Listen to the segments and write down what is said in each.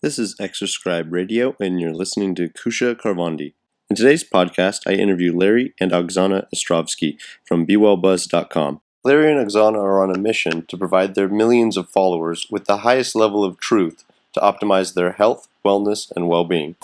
This is Exerscribe Radio, and you're listening to Kusha Karvandi. In today's podcast, I interview Larry and Oksana Ostrovsky from BeWellBuzz.com. Larry and Oksana are on a mission to provide their millions of followers with the highest level of truth to optimize their health, wellness, and well-being.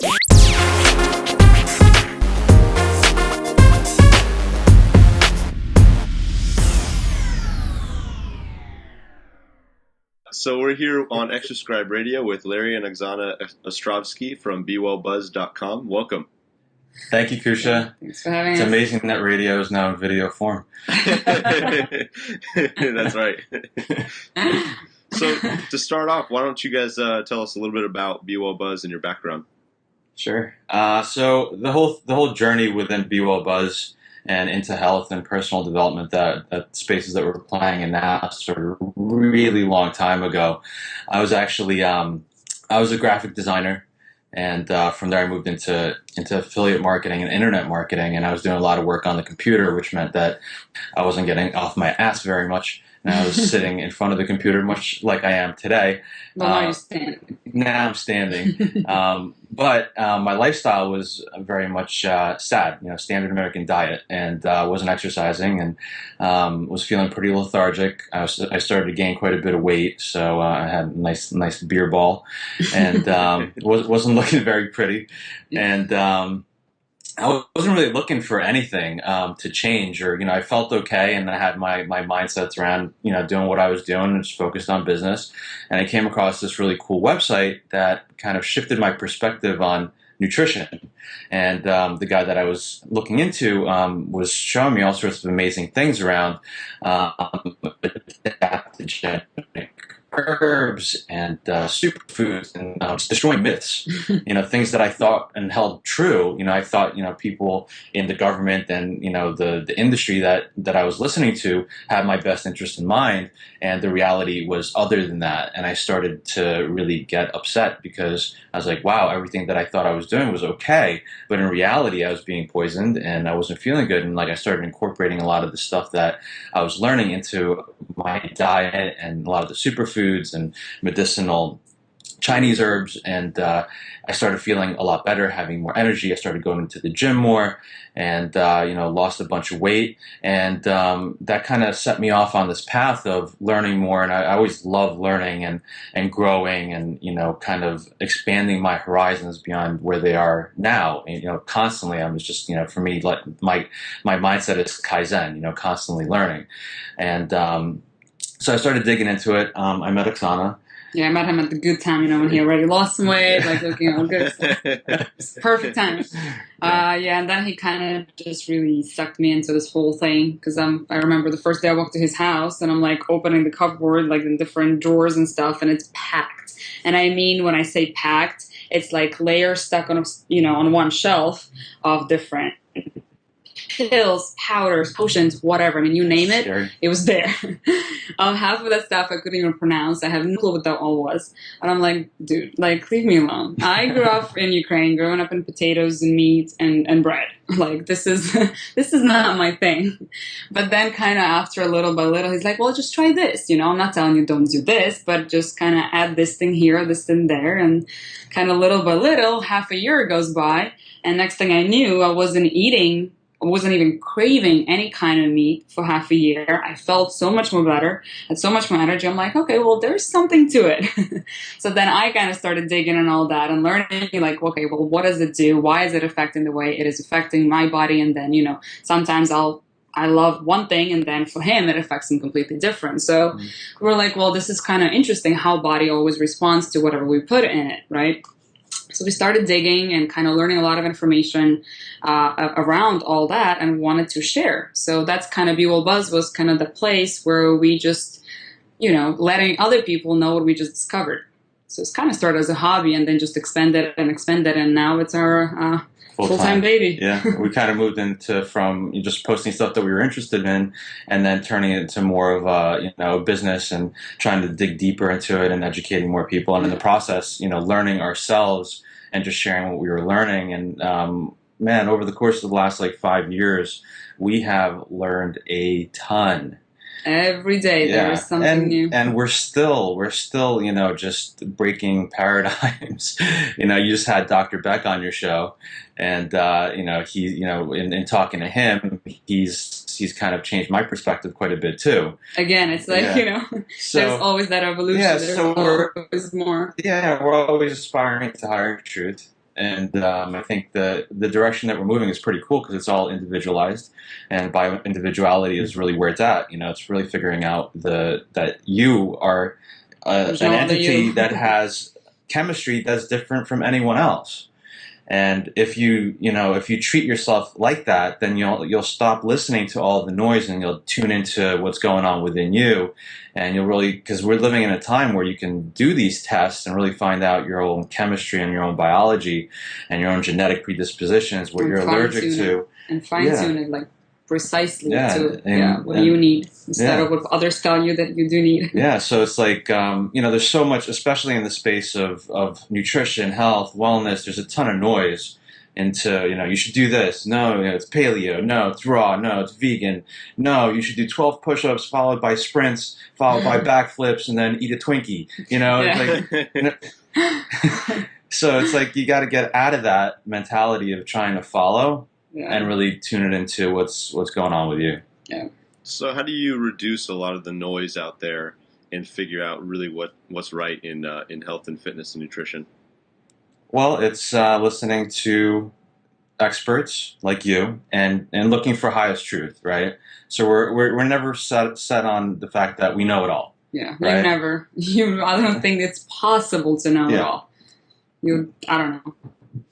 So we're here on Exerscribe Radio with Larry and Oksana Ostrovsky from BeWellBuzz.com. Welcome. Thank you, Kusha. Thanks for having It's us. amazing that radio is now in video form. That's right. So to start off, why don't you guys tell us a little bit about Be Well Buzz and your background? Sure. So the whole journey within Be Well Buzz and into health and personal development, that spaces that we're playing in now started a really long time ago. I was actually I was a graphic designer. And from there, I moved into affiliate marketing and internet marketing, and I was doing a lot of work on the computer, which meant that I wasn't getting off my ass very much. And I was sitting in front of the computer, much like I am today. Well, now you're standing. Now I'm standing. But my lifestyle was very much sad, standard American diet, and wasn't exercising, and was feeling pretty lethargic. I started to gain quite a bit of weight, so I had a nice beer ball, and wasn't looking very pretty, and I wasn't really looking for anything to change, or I felt okay, and I had my mindsets around doing what I was doing and just focused on business. And I came across this really cool website that kind of shifted my perspective on nutrition. And the guy that I was looking into was showing me all sorts of amazing things around adaptogenic herbs and superfoods, and just destroying myths, things that I thought and held true. I thought, people in the government and, the industry that I was listening to had my best interest in mind, and the reality was other than that. And I started to really get upset because I was like, wow, everything that I thought I was doing was okay, but in reality I was being poisoned and I wasn't feeling good. And I started incorporating a lot of the stuff that I was learning into my diet and a lot of the superfoods and medicinal Chinese herbs, and I started feeling a lot better, having more energy. I started going into the gym more, and lost a bunch of weight, and that kind of set me off on this path of learning more. And I always love learning and growing, and kind of expanding my horizons beyond where they are now. And, constantly, I was just for me, like my mindset is Kaizen, constantly learning, and so I started digging into it. I met Oksana. Yeah, I met him at the good time, when he already lost some weight, looking all good. It's perfect time. And then he kind of just really sucked me into this whole thing, because I remember the first day I walked to his house, and I'm opening the cupboard, in different drawers and stuff, and it's packed. And I mean, when I say packed, it's layers stuck on, on one shelf of different pills, powders, potions, whatever. I mean, you name it, Scary. it was there. Half of that stuff I couldn't even pronounce. I have no clue what that all was. And I'm like, dude, leave me alone. I grew up in Ukraine, growing up in potatoes and meat and bread. This is not my thing. But then kind of after a little by little, he's like, well, just try this. I'm not telling you don't do this, but just kind of add this thing here, this thing there. And kind of little by little, half a year goes by. And next thing I knew, I wasn't even craving any kind of meat for half a year. I felt so much more better, had so much more energy. I'm like, okay, well, there's something to it. So then I kind of started digging and all that and learning, okay, well, what does it do? Why is it affecting the way it is affecting my body? And then, sometimes I love one thing, and then for him, it affects him completely different. So we're like, well, this is kind of interesting how body always responds to whatever we put in it, right? So we started digging and kind of learning a lot of information around all that, and wanted to share. So that's kind of Be Well Buzz was kind of the place where we just, letting other people know what we just discovered. So it's kind of started as a hobby, and then just expanded, and now it's our full-time baby. Yeah, we kind of moved from just posting stuff that we were interested in, and then turning it into more of a business, and trying to dig deeper into it and educating more people. And in the process, learning ourselves and just sharing what we were learning. And over the course of the last 5 years, we have learned a ton. Every day there is something and, new. And we're still, just breaking paradigms. You just had Dr. Beck on your show, and in talking to him, he's kind of changed my perspective quite a bit too. Again, it's like, So, there's always that evolution. Yeah, There's so always more. Yeah, we're always aspiring to higher truth. And I think the direction that we're moving is pretty cool because it's all individualized, and bio individuality is really where it's at. It's really figuring out that you are an entity that has chemistry that's different from anyone else. And if you treat yourself like that, then you'll stop listening to all the noise and you'll tune into what's going on within you. And you'll really, because we're living in a time where you can do these tests and really find out your own chemistry and your own biology and your own genetic predispositions, what you're allergic to. And fine-tune it, like, precisely to what you need instead of what others tell you that you do need. Yeah, so it's like, there's so much, especially in the space of nutrition, health, wellness, there's a ton of noise into, you should do this. No, it's paleo. No, it's raw. No, it's vegan. No, you should do 12 push-ups followed by sprints, followed by backflips, and then eat a Twinkie. So it's like you got to get out of that mentality of trying to follow. And really tune it into what's going on with you. Yeah. So how do you reduce a lot of the noise out there and figure out really what's right in health and fitness and nutrition? Well, it's listening to experts like you and looking for highest truth, right? So we're never set on the fact that we know it all. Yeah, right? I don't think it's possible to know it all. I don't know.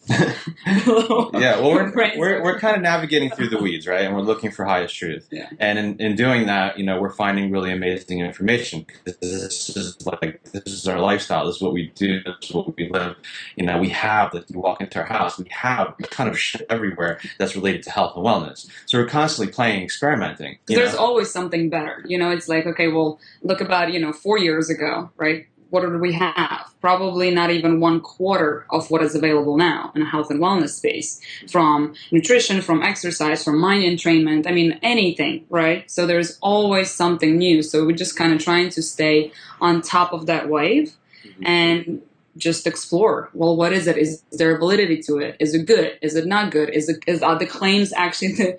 Yeah, well, we're kind of navigating through the weeds, right? And we're looking for highest truth. Yeah. And in doing that, we're finding really amazing information. This is our lifestyle. This is what we do. This is what we live. We have that. You walk into our house, we have a ton of shit everywhere that's related to health and wellness. So we're constantly playing, experimenting. There's always something better. It's like, okay, well, look about 4 years ago, right? What did we have? Probably not even 1/4 of what is available now in a health and wellness space, from nutrition, from exercise, from mind entrainment. I mean, anything, right? So there's always something new. So we're just kind of trying to stay on top of that wave and just explore. Well, what is it? Is there validity to it? Is it good? Is it not good? Are the claims actually to,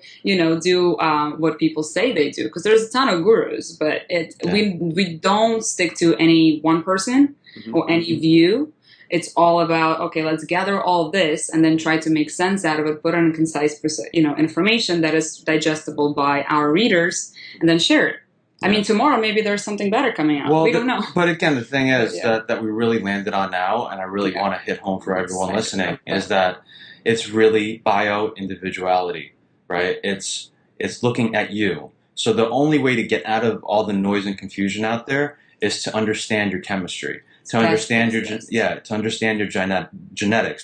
do what people say they do? Because there's a ton of gurus, but we don't stick to any one person or any view. It's all about, okay, let's gather all this and then try to make sense out of it, put on concise, information that is digestible by our readers, and then share it. I mean, tomorrow maybe there's something better coming out. We don't know. But again, the thing is that we really landed on now, and I really want to hit home for everyone listening, is that it's really bio-individuality, right? It's looking at you. So the only way to get out of all the noise and confusion out there is to understand your chemistry, to understand your genetics,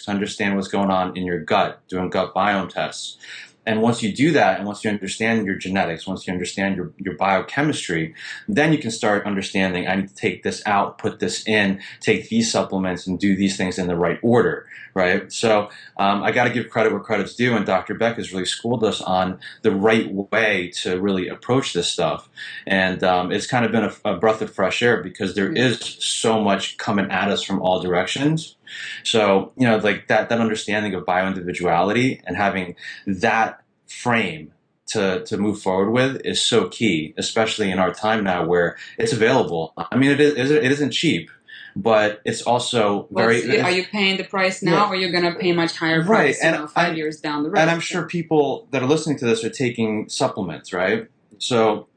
to understand what's going on in your gut, doing gut biome tests. And once you do that, and once you understand your genetics, once you understand your biochemistry, then you can start understanding, I need to take this out, put this in, take these supplements, and do these things in the right order, right? So I got to give credit where credit's due, and Dr. Beck has really schooled us on the right way to really approach this stuff. And it's kind of been a breath of fresh air because there is so much coming at us from all directions. So, like that understanding of bioindividuality and having that frame to move forward with is so key, especially in our time now where it's available. I mean, it isn't cheap, but it's also very... Are you paying the price now, or you're going to pay much higher price 5 years down the road? And I'm sure people that are listening to this are taking supplements, right? So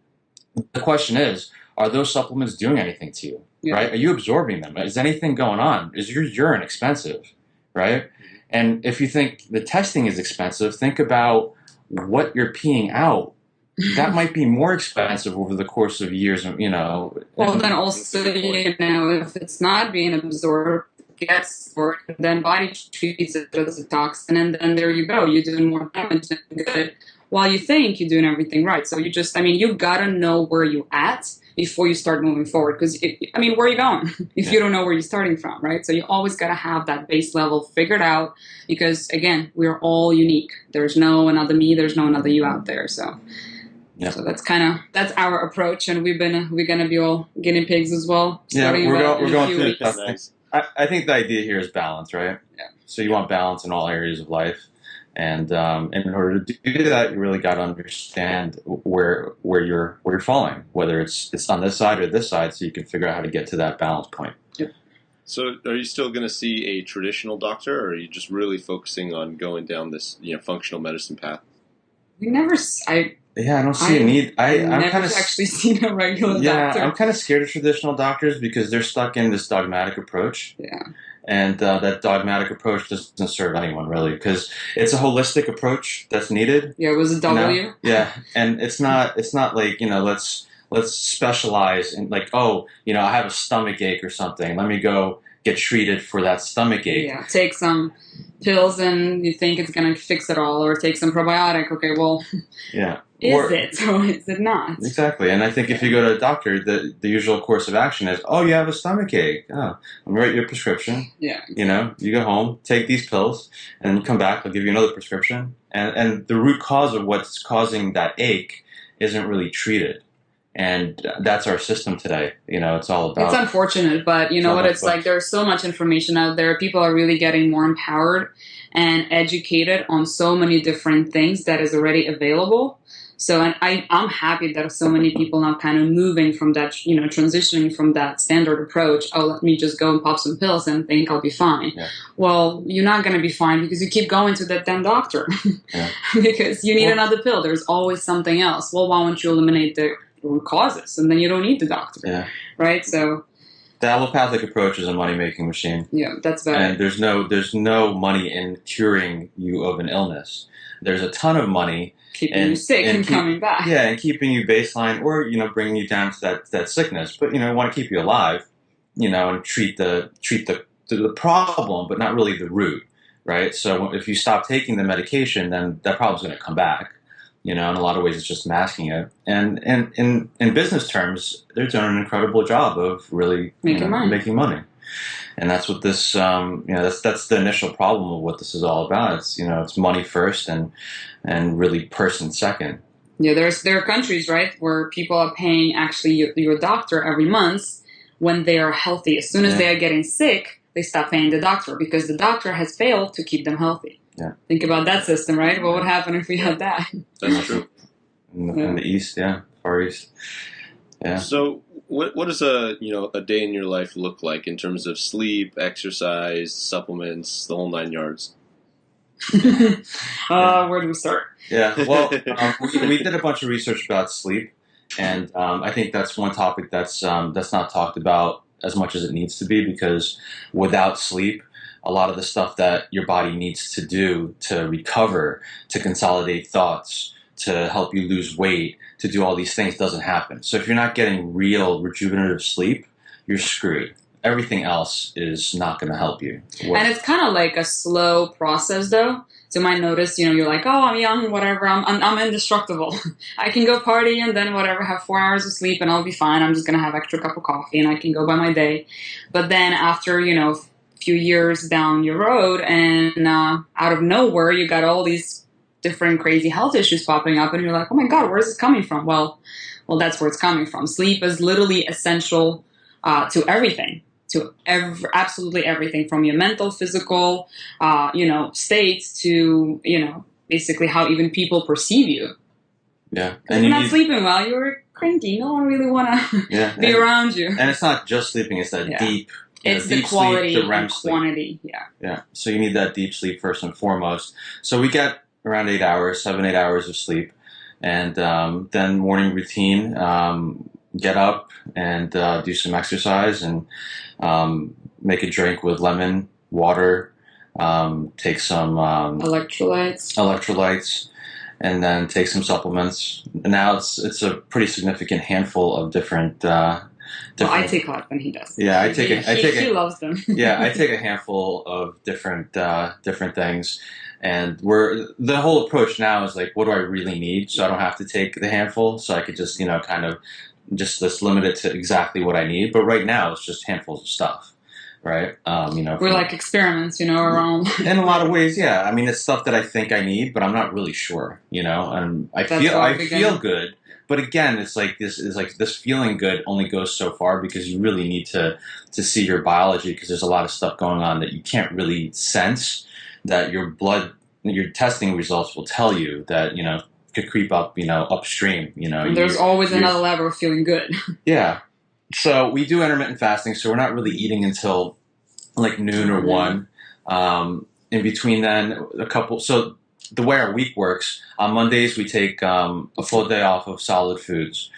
the question is, are those supplements doing anything to you? Yeah. Right? Are you absorbing them? Is anything going on? Is your urine expensive? Right? And if you think the testing is expensive, think about what you're peeing out. That might be more expensive over the course of years, Well, then also, if it's not being absorbed, gets for it, then body treats it as a toxin, and then there you go. You're doing more damage than good while you think you're doing everything right. So you gotta know where you're at before you start moving forward. Because, where are you going if you don't know where you're starting from, right? So you always got to have that base level figured out because, again, we're all unique. There's no another me, there's no another you out there. So Yeah. So that's our approach, and we're gonna be all guinea pigs as well. Yeah, we're going through weeks. this. Nice. I think the idea here is balance, right? Yeah. So you want balance in all areas of life, and in order to do that, you really got to understand where you're falling, whether it's on this side or this side, so you can figure out how to get to that balance point. So, are you still going to see a traditional doctor, or are you just really focusing on going down this, functional medicine path? We never. Yeah, I don't see a need. I'm never kind of actually seen a regular doctor. I'm kind of scared of traditional doctors because they're stuck in this dogmatic approach. Yeah. And that dogmatic approach doesn't serve anyone really, because it's a holistic approach that's needed. Yeah, it was a W. Yeah, and it's not like let's specialize in like, oh, I have a stomach ache or something. Let me go get treated for that stomach ache. Yeah, take some pills and you think it's gonna fix it all, or take some probiotic. Okay, well, yeah. Is it or is it not? Exactly. And I think if you go to a doctor, the usual course of action is, oh, you have a stomach ache. Oh, let me write your prescription. Yeah. You go home, take these pills, and you come back, I'll give you another prescription. And the root cause of what's causing that ache isn't really treated. And that's our system today. It's all about... It's unfortunate, but you know what it's like? There's so much information out there. People are really getting more empowered and educated on so many different things that is already available. So I'm happy that so many people now kind of moving from that, transitioning from that standard approach. Oh, let me just go and pop some pills and think I'll be fine. Yeah. Well, you're not going to be fine because you keep going to that damn doctor. Yeah. Because you need another pill. There's always something else. Well, why don't you eliminate the root causes, and then you don't need the doctor. Yeah. Right? So the allopathic approach is a money-making machine. Yeah, that's better. And there's no money in curing you of an illness. There's a ton of money keeping you sick and coming back. Yeah, and keeping you baseline, or bringing you down to that sickness. But want to keep you alive, and treat the problem, but not really the root, right? So if you stop taking the medication, then that problem's going to come back. In a lot of ways, it's just masking it. And in business terms, they're doing an incredible job of really making money. And that's what this, that's the initial problem of what this is all about. It's, it's money first and really person second. Yeah, there are countries, right, where people are paying actually your doctor every month when they are healthy. As soon as they are getting sick, they stop paying the doctor because the doctor has failed to keep them healthy. Yeah. Think about that system, right? What would happen if we had that? That's true. In the East, Far East. Yeah. So what does a day in your life look like in terms of sleep, exercise, supplements, the whole 9 yards? Where do we start? Yeah, well, we did a bunch of research about sleep, and I think that's one topic that's not talked about as much as it needs to be, because without sleep, a lot of the stuff that your body needs to do to recover, to consolidate thoughts, to help you lose weight, to do all these things doesn't happen. So if you're not getting real rejuvenative sleep, you're screwed. Everything else is not going to help you. And it's kind of like a slow process, though. So you might notice, you're like, oh, I'm young, whatever, I'm indestructible. I can go party and then whatever, have 4 hours of sleep and I'll be fine. I'm just going to have extra cup of coffee and I can go by my day. But then after, few years down your road and out of nowhere you got all these different crazy health issues popping up and you're like, oh my god, where is this coming from? Well that's where it's coming from. Sleep is literally essential to everything, to absolutely everything, from your mental, physical states to basically how even people perceive you. Yeah, and you're not sleeping well, you're cranky, no one really want to be around you. And it's not just sleeping, it's that deep. It's the quality sleep, the REM and sleep. quantity, Yeah. So you need that deep sleep first and foremost. So we get around 8 hours, 7-8 hours of sleep, and then morning routine. Get up and do some exercise and make a drink with lemon, water. Take some electrolytes, and then take some supplements. Now it's a pretty significant handful of different. Well, I take a lot when he does. Yeah, he loves them. Yeah, I take a handful of different things, and the whole approach now is like, what do I really need? So I don't have to take the handful, so I could just kind of just limit it to exactly what I need. But right now, it's just handfuls of stuff, right? We're like experiments, around. In a lot of ways, yeah. I mean, it's stuff that I think I need, but I'm not really sure, and I feel good. But again, it's like this feeling good only goes so far because you really need to see your biology, because there's a lot of stuff going on that you can't really sense, that your testing results will tell you that, could creep up, upstream, And there's always another level of feeling good. Yeah. So we do intermittent fasting, so we're not really eating until like noon or 1. In between then, so the way our week works, on Mondays we take a full day off of solid foods.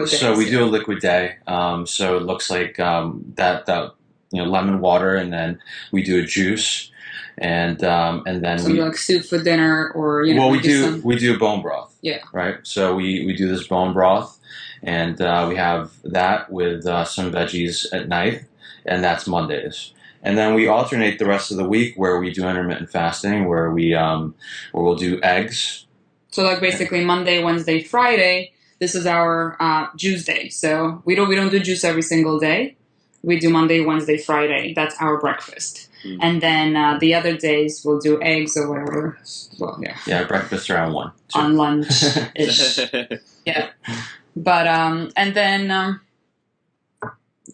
So we do a liquid day. So it looks like that lemon water, and then we do a juice, and then so like soup for dinner, or we do bone broth. Yeah. Right. So we do this bone broth, and we have that with some veggies at night, and that's Mondays. And then we alternate the rest of the week where we do intermittent fasting, where we'll do eggs. So like basically Monday, Wednesday, Friday, this is our juice day. So we don't do juice every single day. We do Monday, Wednesday, Friday. That's our breakfast. And then the other days we'll do eggs or whatever. Well, yeah. Yeah, breakfast around 1. On lunch-ish. Yeah. But and then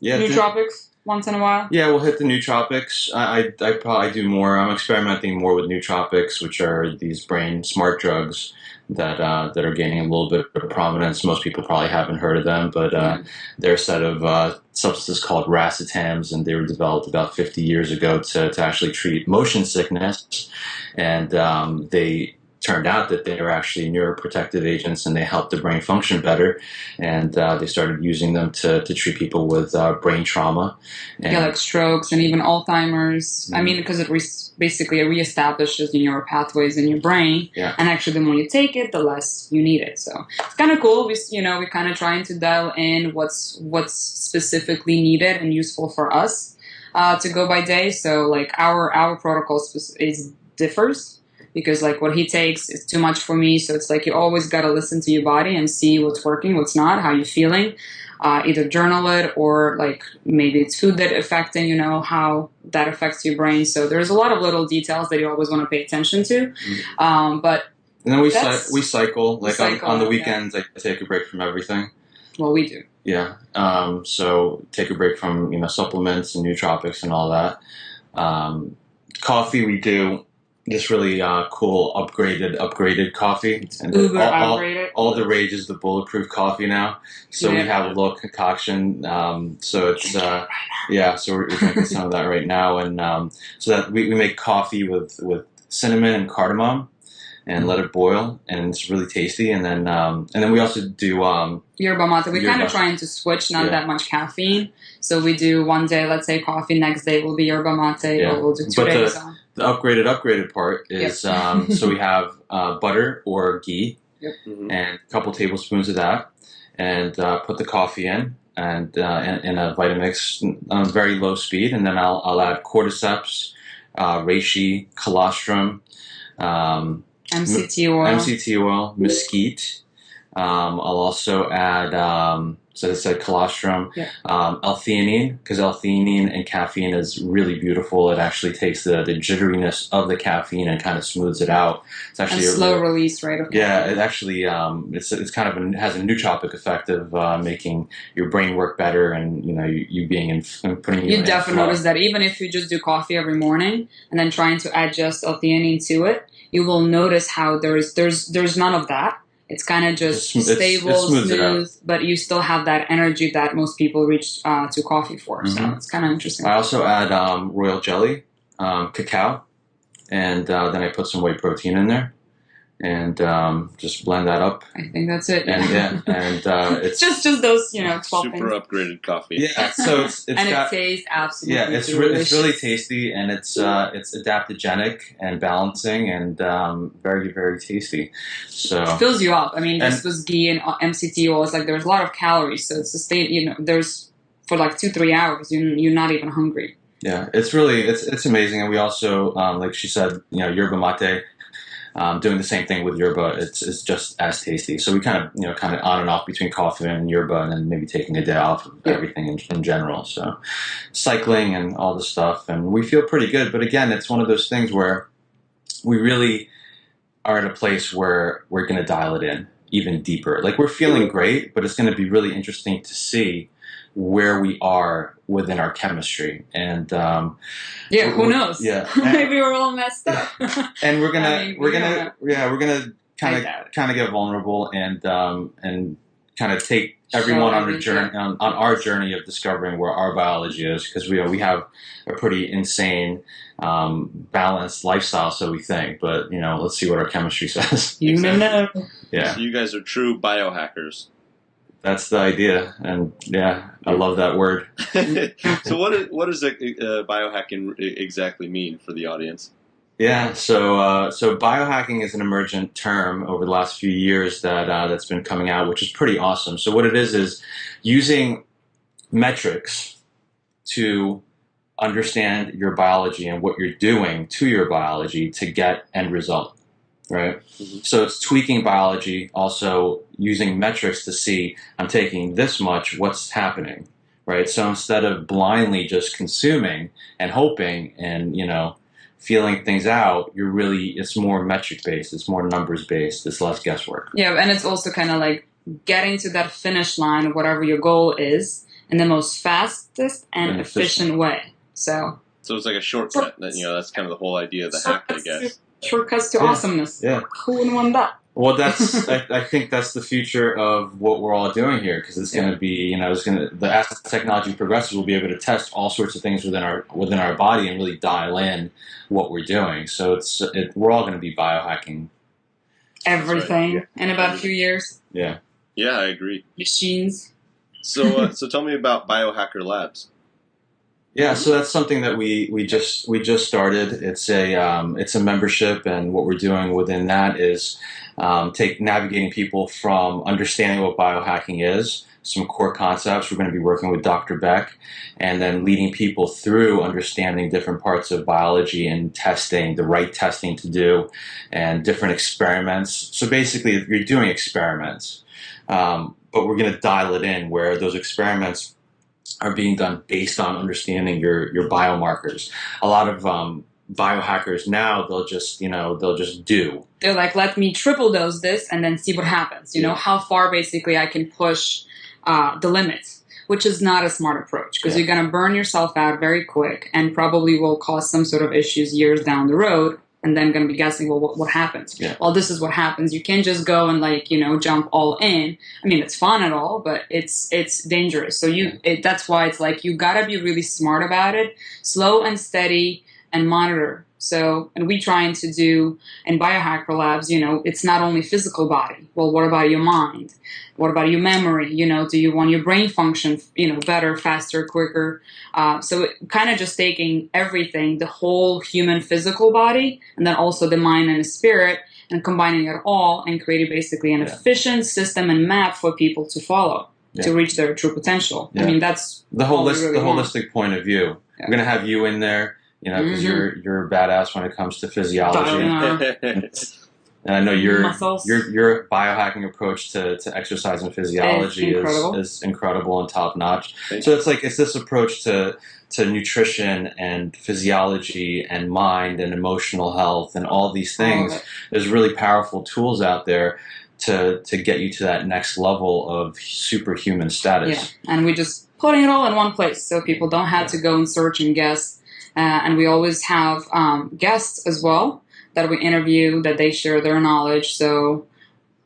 nootropics once in a while. Yeah, we'll hit the nootropics. I probably do more. I'm experimenting more with nootropics, which are these brain smart drugs that are gaining a little bit of prominence. Most people probably haven't heard of them, but they're a set of substances called racetams, and they were developed about 50 years ago to actually treat motion sickness. And they turned out that they were actually neuroprotective agents, and they helped the brain function better. And they started using them to treat people with brain trauma. And like strokes and even Alzheimer's. I mean, because it basically reestablishes the neural pathways in your brain. Yeah. And actually, the more you take it, the less you need it. So it's kind of cool. We're kind of trying to dial in what's specifically needed and useful for us to go by day. So like our protocol differs. Because like what he takes is too much for me. So it's like you always got to listen to your body and see what's working, what's not, how you're feeling. Either journal it, or like maybe it's food that affecting, how that affects your brain. So there's a lot of little details that you always want to pay attention to. But and then we cycle. Like on the weekends, I take a break from everything. Well, we do. Yeah. So take a break from, supplements and nootropics and all that. Coffee, we do this really cool upgraded coffee, and upgraded. All the rage is the bulletproof coffee now. So we have a little concoction. So it's so we're drinking some of that right now, and so that we make coffee with cinnamon and cardamom, and let it boil, and it's really tasty. And then we also do yerba mate. We're kind of trying to switch, not that much caffeine. So we do one day, let's say coffee, next day will be yerba mate, or we'll do 2 days. The upgraded part is so we have butter or ghee, and a couple tablespoons of that, and put the coffee in, and in a Vitamix on very low speed, and then I'll add cordyceps, reishi, colostrum, MCT oil, mesquite. I'll also add so it said colostrum, L-theanine, because L-theanine and caffeine is really beautiful. It actually takes the jitteriness of the caffeine and kind of smooths it out. It's actually a slow release, right? Okay. Yeah, it actually it's kind of has a nootropic effect of making your brain work better, and you being in putting you definitely notice that even if you just do coffee every morning and then trying to add just L-theanine to it, you will notice how there's none of that. It's kind of just stable, smooth, but you still have that energy that most people reach to coffee for. So it's kind of interesting. I also add royal jelly, cacao, and then I put some whey protein in there, and just blend that up. I think that's it. And it's just those 12 super things. upgraded coffee. Yeah, so it's and got, it tastes absolutely it's really tasty, and it's adaptogenic and balancing, and very, very tasty. So it fills you up. I mean, this was ghee and MCT oil. It's like there's a lot of calories, so it's sustained. There's for like 2-3 hours, you're not even hungry. Yeah, it's amazing, and we also like she said, yerba mate. Doing the same thing with yerba, it's just as tasty. So we kind of on and off between coffee and yerba, and then maybe taking a day off of everything in general. So cycling and all the stuff, and we feel pretty good. But again, it's one of those things where we really are at a place where we're going to dial it in. even deeper. Like we're feeling great, but it's going to be really interesting to see where we are within our chemistry. And who knows? Yeah, maybe we're all messed up. and we're gonna I mean, we're gonna kind of get vulnerable and kind of take everyone on a journey on our journey of discovering where our biology is, because we have a pretty insane balanced lifestyle, so we think, but let's see what our chemistry says. You know. Yeah, so you guys are true biohackers. That's the idea, and I love that word. So what does biohacking exactly mean for the audience? Yeah, so biohacking is an emergent term over the last few years that's been coming out, which is pretty awesome. So what it is using metrics to understand your biology and what you're doing to your biology to get end result, right? Mm-hmm. So it's tweaking biology, also using metrics to see, I'm taking this much, what's happening, right? So instead of blindly just consuming and hoping and, feeling things out, it's more metric based, it's more numbers based, it's less guesswork. Yeah, and it's also kind of like getting to that finish line of whatever your goal is in the most fastest and efficient way. So it's like a shortcut. That's kind of the whole idea of the hack, I guess. Shortcuts to awesomeness. Yeah. Who wouldn't want that? Well, I think that's the future of what we're all doing here, because it's going to be, as technology progresses, we'll be able to test all sorts of things within our body and really dial in what we're doing. So we're all going to be biohacking everything in about a few years. Yeah. Yeah, I agree. Machines. So tell me about Biohacker Labs. Yeah, so that's something that we just started. It's a membership, and what we're doing within that is navigating people from understanding what biohacking is, some core concepts. We're going to be working with Dr. Beck, and then leading people through understanding different parts of biology and testing, the right testing to do, and different experiments. So basically, you're doing experiments, but we're going to dial it in where those experiments are being done based on understanding your biomarkers. A lot of biohackers now, they'll just do. They're like, let me triple dose this and then see what happens. How far basically I can push the limits, which is not a smart approach, because you're going to burn yourself out very quick and probably will cause some sort of issues years down the road. And then going to be guessing, well, what happens? Yeah. Well, this is what happens. You can't just go and jump all in. I mean, it's fun and all, but it's dangerous. So that's why it's like you got to be really smart about it, slow and steady, and monitor. So, and we trying to do in Biohacker Labs, it's not only physical body. Well, what about your mind? What about your memory? Do you want your brain function, better, faster, quicker? So kind of just taking everything, the whole human physical body, and then also the mind and the spirit, and combining it all and creating basically an efficient system and map for people to follow to reach their true potential. Yeah. I mean, that's the holistic point of view. Yeah. We're going to have you in there. Because you're badass when it comes to physiology. And I know your biohacking approach to exercise and physiology is incredible and top notch. So it's this approach to nutrition and physiology and mind and emotional health and all these things. There's really powerful tools out there to get you to that next level of superhuman status. Yeah, and we just putting it all in one place so people don't have to go and search and guess. And we always have guests as well that we interview, that they share their knowledge. So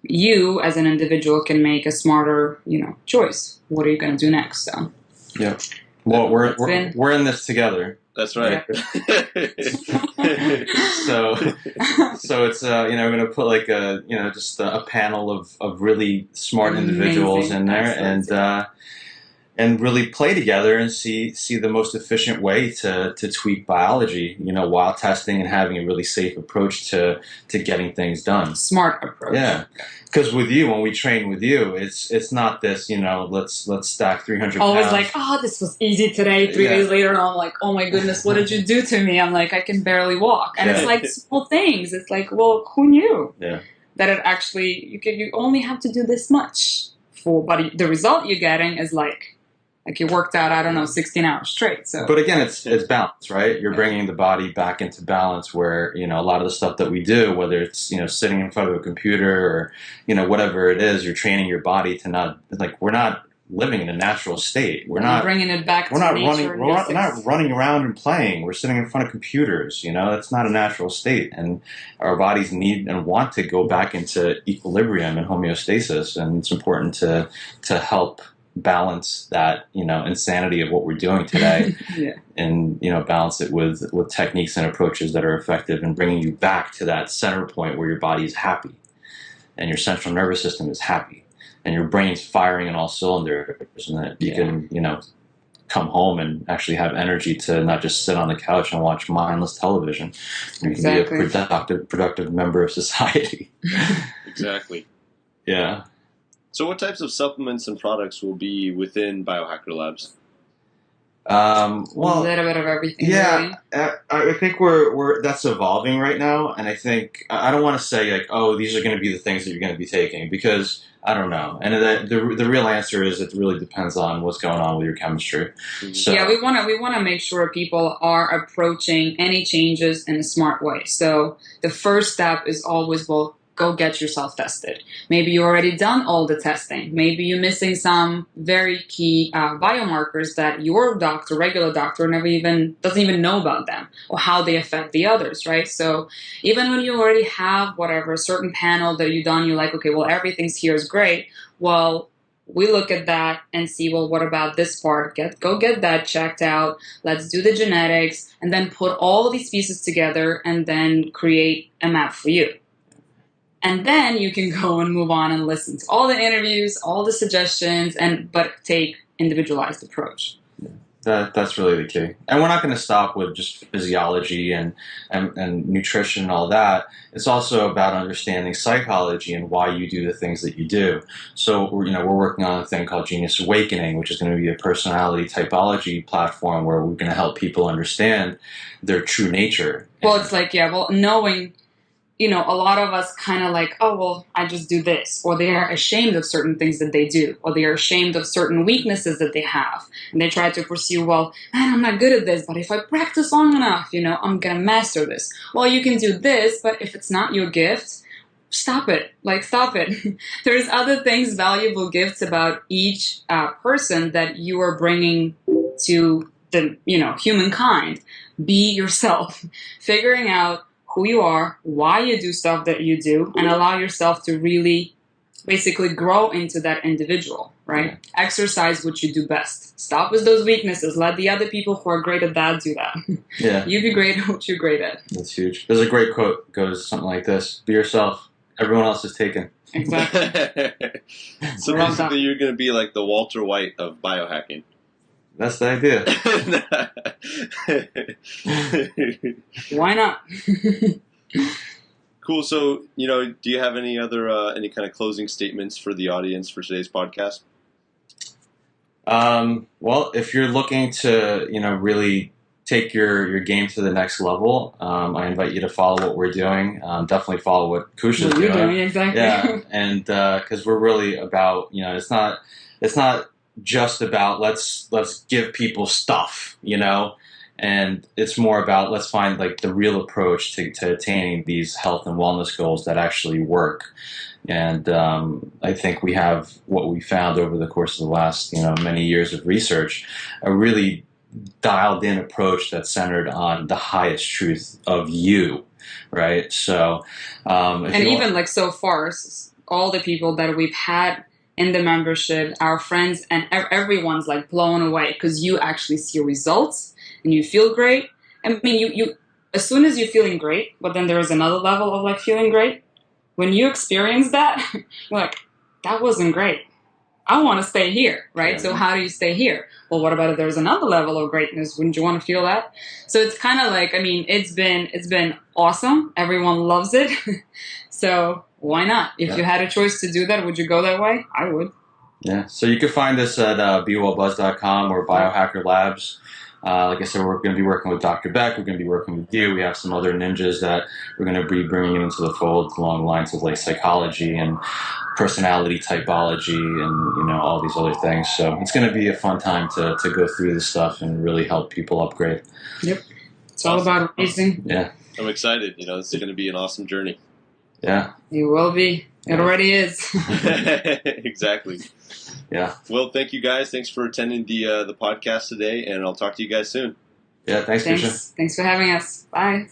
you, as an individual, can make a smarter, choice. What are you going to do next? So. Yeah. Well, we're in this together. That's right. So it's we're going to put just a panel of really smart individuals in there, and really play together and see the most efficient way to tweak biology, while testing and having a really safe approach to getting things done. Smart approach. Yeah. Because with you, when we train with you, it's not this, let's stack 300 Always pounds. like, this was easy today. 3 days later, and I'm like, oh my goodness, what did you do to me? I'm like, I can barely walk. And it's like small things. It's like, well, who knew? Yeah. That it actually, you only have to do this much but the result you're getting is like Like you worked out, I don't know, 16 hours straight. So, but again, it's balance, right? You're bringing the body back into balance where, you know, a lot of the stuff that we do, whether it's, you know, sitting in front of a computer or, you know, whatever it is, you're training your body to not, like, we're not living in a natural state. We're not bringing it back. We're to not nature. running. We're not running around and playing. We're sitting in front of computers. You know, that's not a natural state, and our bodies need and want to go back into equilibrium and homeostasis. And it's important to help balance that, you know, insanity of what we're doing today, Yeah. and, you know, balance it with techniques and approaches that are effective in bringing you back to that center point where your body is happy, and your central nervous system is happy, and your brain's firing on all cylinders, and that you can, you know, come home and actually have energy to not just sit on the couch and watch mindless television. You can be a productive member of society. Exactly. Yeah. So what types of supplements and products will be within Biohacker Labs? Well, a little bit of everything. Yeah, really. I think we're that's evolving right now, and I think I don't want to say like, oh, these are going to be the things that you're going to be taking, because I don't know. And the real answer is it really depends on what's going on with your chemistry. Mm-hmm. So yeah, we want to make sure people are approaching any changes in a smart way. So the first step is always, well, go get yourself tested. Maybe you already done all the testing. Maybe you're missing some very key biomarkers that your doctor, regular doctor, doesn't even know about them or how they affect the others, right? So even when you already have whatever certain panel that you've done, you're like, okay, well, everything's here is great. Well, we look at that and see, well, what about this part? Go get that checked out. Let's do the genetics and then put all these pieces together and then create a map for you. And then you can go and move on and listen to all the interviews, all the suggestions, but take individualized approach. that's really the key. And we're not going to stop with just physiology and nutrition and all that. It's also about understanding psychology and why you do the things that you do. So we're working on a thing called Genius Awakening, which is going to be a personality typology platform where we're going to help people understand their true nature. Well, it's like, knowing, a lot of us kind of like, oh, well, I just do this. Or they are ashamed of certain things that they do. Or they are ashamed of certain weaknesses that they have. And they try to pursue, well, man, I'm not good at this, but if I practice long enough, I'm going to master this. Well, you can do this, but if it's not your gift, stop it. Stop it. There's other things, valuable gifts about each person that you are bringing to the, humankind. Be yourself. Figuring out who you are, why you do stuff that you do, and allow yourself to really basically grow into that individual, right? Yeah. Exercise what you do best. Stop with those weaknesses. Let the other people who are great at that do that. Yeah. You be great at what you're great at. That's huge. There's a great quote that goes something like this: be yourself. Everyone else is taken. Exactly. So basically you're going to be like the Walter White of biohacking. That's the idea. Why not? Cool. So, do you have any other any kind of closing statements for the audience for today's podcast? Well, if you're looking to, really take your game to the next level, I invite you to follow what we're doing. Definitely follow what Kusha's doing. Exactly. Yeah, and because we're really about, it's not just about let's give people stuff, and it's more about let's find the real approach to attaining these health and wellness goals that actually work. And I think we have what we found over the course of the last many years of research, a really dialed in approach that's centered on the highest truth of you, right? So and even so far, all the people that we've had in the membership, our friends, and everyone's blown away because you actually see results and you feel great. I mean, you as soon as you're feeling great, but then there is another level of feeling great. When you experience that, you're like, that wasn't great. I want to stay here, right? Yeah. So how do you stay here? Well, what about if there's another level of greatness? Wouldn't you want to feel that? So it's kind of it's been awesome. Everyone loves it. So why not? If you had a choice to do that, would you go that way? I would. Yeah. So you can find us at BeWellBuzz.com or Biohacker Labs. Like I said, we're going to be working with Dr. Beck. We're going to be working with you. We have some other ninjas that we're going to be bringing into the fold along the lines of like psychology and personality typology and all these other things. So it's going to be a fun time to go through this stuff and really help people upgrade. Yep. It's all about raising. Yeah. I'm excited. This is going to be an awesome journey. Yeah. You will be. It already is. Exactly. Yeah. Well, thank you guys. Thanks for attending the podcast today, and I'll talk to you guys soon. Yeah. Thanks, Christian. Thanks for having us. Bye.